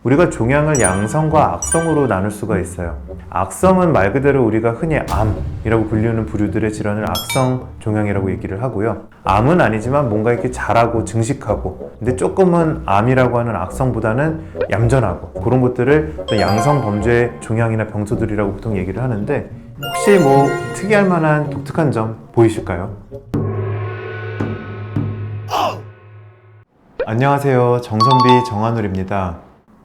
우리가 종양을 양성과 악성으로 나눌 수가 있어요. 악성은 말 그대로 우리가 흔히 암이라고 불리는 부류들의 질환을 악성 종양이라고 얘기를 하고요. 암은 아니지만 뭔가 이렇게 자라고 증식하고, 근데 조금은 암이라고 하는 악성보다는 얌전하고, 그런 것들을 어떤 양성 범죄 종양이나 병소들이라고 보통 얘기를 하는데, 혹시 뭐 특이할 만한 독특한 점 보이실까요? 안녕하세요, 정선비 정한울입니다.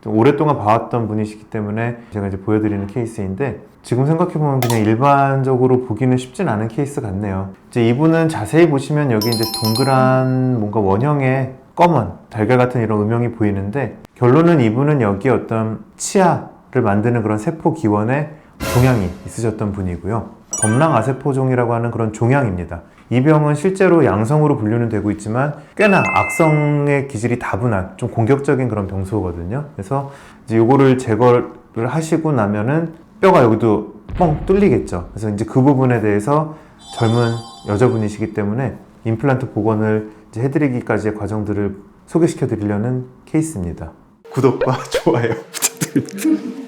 좀 오랫동안 봐왔던 분이시기 때문에 제가 이제 보여드리는 케이스인데, 지금 생각해보면 그냥 일반적으로 보기는 쉽진 않은 케이스 같네요. 이제 이분은 자세히 보시면 여기 이제 동그란 뭔가 원형의 검은 달걀 같은 이런 음영이 보이는데, 결론은 이분은 여기 어떤 치아를 만드는 그런 세포 기원에 종양이 있으셨던 분이고요. 범랑아세포종이라고 하는 그런 종양입니다. 이 병은 실제로 양성으로 분류는 되고 있지만 꽤나 악성의 기질이 다분한 좀 공격적인 그런 병소거든요. 그래서 이제 요거를 제거를 하시고 나면은 뼈가 여기도 뻥 뚫리겠죠. 그래서 이제 그 부분에 대해서 젊은 여자분이시기 때문에 임플란트 복원을 이제 해드리기까지의 과정들을 소개시켜 드리려는 케이스입니다. 구독과 좋아요 부탁드립니다.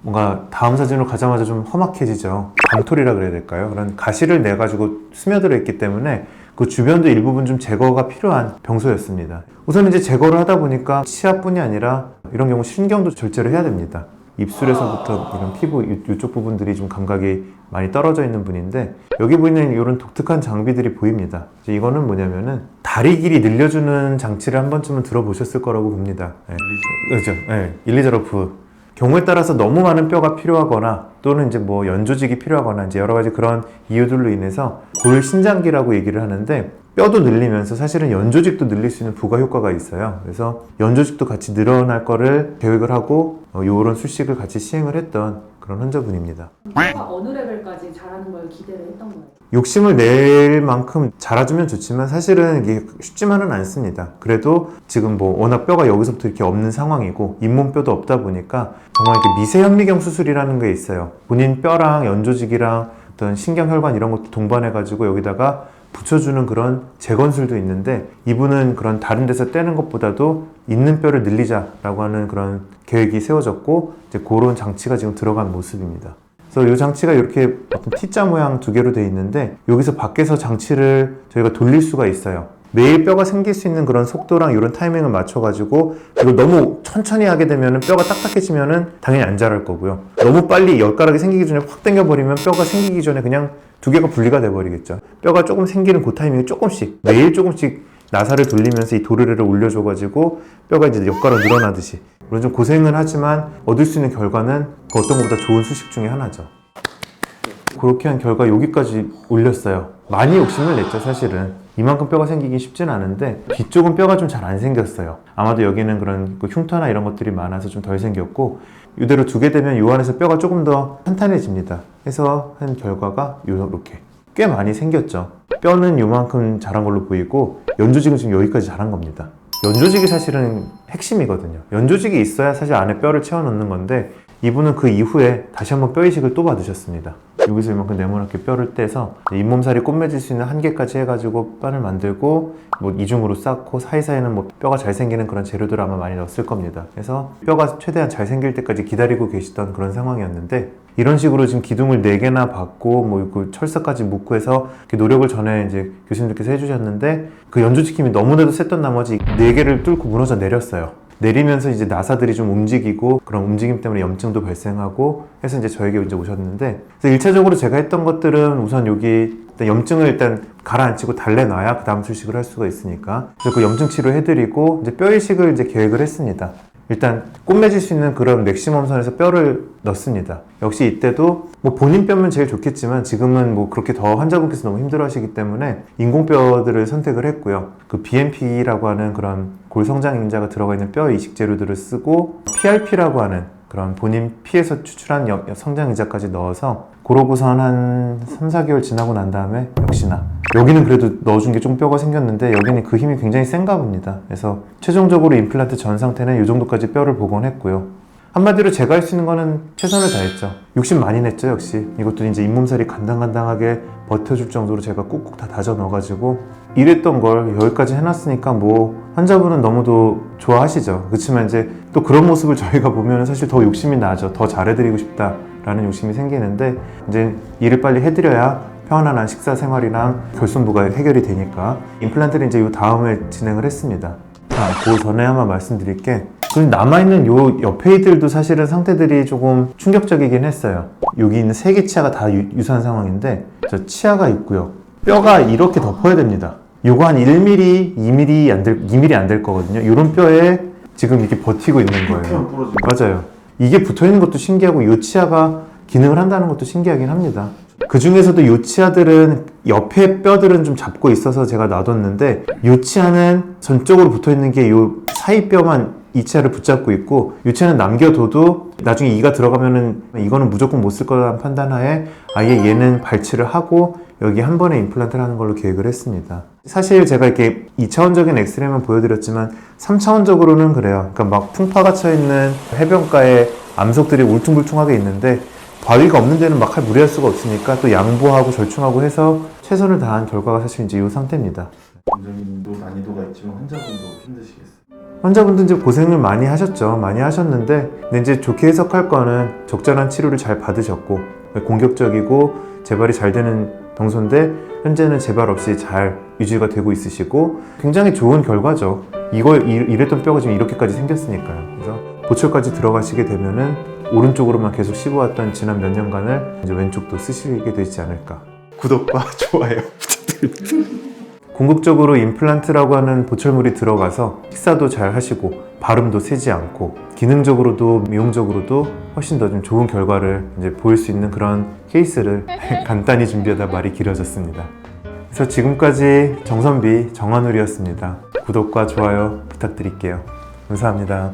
뭔가 다음 사진으로 가자마자 좀 험악해지죠. 강토리라 그래야 될까요? 그런 가시를 내가지고 스며들어 있기 때문에 그 주변도 일부분 좀 제거가 필요한 병소였습니다. 우선 이제 제거를 하다 보니까 치아뿐이 아니라 이런 경우 신경도 절제를 해야 됩니다. 입술에서부터 이런 피부 이쪽 부분들이 좀 감각이 많이 떨어져 있는 분인데, 여기 보이는 이런 독특한 장비들이 보입니다. 이거는 뭐냐면은 다리 길이 늘려주는 장치를 한 번쯤은 들어보셨을 거라고 봅니다. 네. 그렇죠. 네. 일리저러프. 경우에 따라서 너무 많은 뼈가 필요하거나 또는 이제 뭐 연조직이 필요하거나 이제 여러 가지 그런 이유들로 인해서 골신장기라고 얘기를 하는데, 뼈도 늘리면서 사실은 연조직도 늘릴 수 있는 부가 효과가 있어요. 그래서 연조직도 같이 늘어날 거를 계획을 하고 요런 수식을 같이 시행을 했던 그런 환자분입니다. 뼈가 어느 레벨까지 자라는 걸 기대를 했던 거예요? 욕심을 낼 만큼 자라주면 좋지만 사실은 이게 쉽지만은 않습니다. 그래도 지금 뭐 워낙 뼈가 여기서부터 이렇게 없는 상황이고 잇몸뼈도 없다 보니까 정말 이렇게 미세현미경 수술이라는 게 있어요. 본인 뼈랑 연조직이랑 어떤 신경혈관 이런 것도 동반해가지고 여기다가 붙여주는 그런 재건술도 있는데, 이분은 그런 다른 데서 떼는 것보다도 있는 뼈를 늘리자라고 하는 그런 계획이 세워졌고, 이제 그런 장치가 지금 들어간 모습입니다. 그래서 이 장치가 이렇게 어떤 T자 모양 두 개로 되어 있는데, 여기서 밖에서 장치를 저희가 돌릴 수가 있어요. 매일 뼈가 생길 수 있는 그런 속도랑 이런 타이밍을 맞춰가지고, 이걸 너무 천천히 하게 되면 뼈가 딱딱해지면 당연히 안 자랄 거고요. 너무 빨리 엿가락이 생기기 전에 확 당겨버리면 뼈가 생기기 전에 그냥 두 개가 분리가 돼버리겠죠. 뼈가 조금 생기는 그 타이밍에 조금씩, 매일 조금씩 나사를 돌리면서 이 도르래를 올려줘가지고 뼈가 이제 엿가락 늘어나듯이, 물론 좀 고생은 하지만 얻을 수 있는 결과는 그 어떤 것보다 좋은 수식 중에 하나죠. 그렇게 한 결과 여기까지 올렸어요. 많이 욕심을 냈죠, 사실은. 이만큼 뼈가 생기기 쉽진 않은데 뒤쪽은 뼈가 좀 잘 안 생겼어요. 아마도 여기는 그런 흉터나 이런 것들이 많아서 좀 덜 생겼고, 이대로 두게 되면 요 안에서 뼈가 조금 더 탄탄해집니다. 해서 한 결과가 요렇게 꽤 많이 생겼죠. 뼈는 요만큼 자란 걸로 보이고, 연조직은 지금 여기까지 자란 겁니다. 연조직이 사실은 핵심이거든요. 연조직이 있어야 사실 안에 뼈를 채워넣는 건데, 이분은 그 이후에 다시 한번 뼈 이식을 또 받으셨습니다. 여기서 이만큼 네모나게 뼈를 떼서 잇몸살이 꽃맺을 수 있는 한계까지 해가지고 뼈를 만들고, 뭐 이중으로 쌓고 사이사이는 뭐 뼈가 잘 생기는 그런 재료들을 아마 많이 넣었을 겁니다. 그래서 뼈가 최대한 잘 생길 때까지 기다리고 계시던 그런 상황이었는데, 이런 식으로 지금 기둥을 4개나 받고 뭐 그 철사까지 묶고 해서 노력을 전에 이제 교수님들께서 해주셨는데, 그 연조직 힘이 너무나도 셌던 나머지 4개를 뚫고 무너져 내렸어요. 내리면서 이제 나사들이 좀 움직이고, 그런 움직임 때문에 염증도 발생하고 해서 이제 저에게 이제 오셨는데, 그래서 1차적으로 제가 했던 것들은 우선 여기 일단 염증을 일단 가라앉히고 달래놔야 그 다음 수식을 할 수가 있으니까, 그래서 그 염증 치료 해드리고 이제 뼈 이식을 이제 계획을 했습니다. 일단 꽃맺을 수 있는 그런 맥시멈 선에서 뼈를 넣습니다. 역시 이때도 뭐 본인 뼈면 제일 좋겠지만 지금은 뭐 그렇게 더 환자분께서 너무 힘들어 하시기 때문에 인공뼈들을 선택을 했고요. 그 BMP라고 하는 그런 골성장인자가 들어가 있는 뼈 이식 재료들을 쓰고, PRP라고 하는 그런 본인 피에서 추출한 성장인자까지 넣어서, 그러고선 한 3, 4개월 지나고 난 다음에 역시나 여기는 그래도 넣어준 게 좀 뼈가 생겼는데 여기는 그 힘이 굉장히 센가 봅니다. 그래서 최종적으로 임플란트 전 상태는 이 정도까지 뼈를 복원했고요. 한마디로 제가 할 수 있는 거는 최선을 다했죠. 욕심 많이 냈죠, 역시. 이것도 이제 잇몸살이 간당간당하게 버텨줄 정도로 제가 꾹꾹 다 다져 넣어가지고 이랬던 걸 여기까지 해놨으니까 뭐 환자분은 너무도 좋아하시죠. 그렇지만 이제 또 그런 모습을 저희가 보면 사실 더 욕심이 나죠. 더 잘해드리고 싶다라는 욕심이 생기는데 이제 일을 빨리 해드려야 평안한 식사 생활이랑 결손부가 해결이 되니까 임플란트를 이제 요 다음에 진행을 했습니다. 그 전에 한번 말씀드릴 게 그리고 남아있는 요 옆에 이들도 사실은 상태들이 조금 충격적이긴 했어요. 여기 있는 세 개 치아가 다 유사한 상황인데 저 치아가 있고요. 뼈가 이렇게 덮어야 됩니다. 요거 한 1mm, 2mm 안 될 거거든요. 요런 뼈에 지금 이렇게 버티고 있는 거예요. 맞아요. 이게 붙어 있는 것도 신기하고 요 치아가 기능을 한다는 것도 신기하긴 합니다. 그 중에서도 요 치아들은 옆에 뼈들은 좀 잡고 있어서 제가 놔뒀는데 요 치아는 전적으로 붙어 있는 게 요 사이 뼈만 이 치아를 붙잡고 있고 이 치아는 남겨둬도 나중에 이가 들어가면은 이거는 무조건 못 쓸 거라는 판단하에 아예 얘는 발치를 하고 여기 한 번에 임플란트를 하는 걸로 계획을 했습니다. 사실 제가 이렇게 2차원적인 엑스레이만 보여드렸지만 3차원적으로는 그래요. 그러니까 막 풍파가 쳐있는 해변가에 암석들이 울퉁불퉁하게 있는데 바위가 없는 데는 막 무리할 수가 없으니까 또 양보하고 절충하고 해서 최선을 다한 결과가 사실 이제 이 상태입니다. 원장님도 난이도가 있지만 환자분도 힘드시겠어요. 환자분도 이제 고생을 많이 하셨죠. 많이 하셨는데, 근데 이제 좋게 해석할 거는 적절한 치료를 잘 받으셨고, 공격적이고 재발이 잘 되는 병소인데, 현재는 재발 없이 잘 유지가 되고 있으시고, 굉장히 좋은 결과죠. 이랬던 뼈가 지금 이렇게까지 생겼으니까요. 그래서 보철까지 들어가시게 되면은, 오른쪽으로만 계속 씹어왔던 지난 몇 년간을 이제 왼쪽도 쓰시게 되지 않을까. 구독과 좋아요 부탁드립니다. 궁극적으로 임플란트라고 하는 보철물이 들어가서 식사도 잘 하시고 발음도 세지 않고 기능적으로도 미용적으로도 훨씬 더 좀 좋은 결과를 이제 보일 수 있는 그런 케이스를 간단히 준비하다 말이 길어졌습니다. 그래서 지금까지 정선비 정한울이었습니다. 구독과 좋아요 부탁드릴게요. 감사합니다.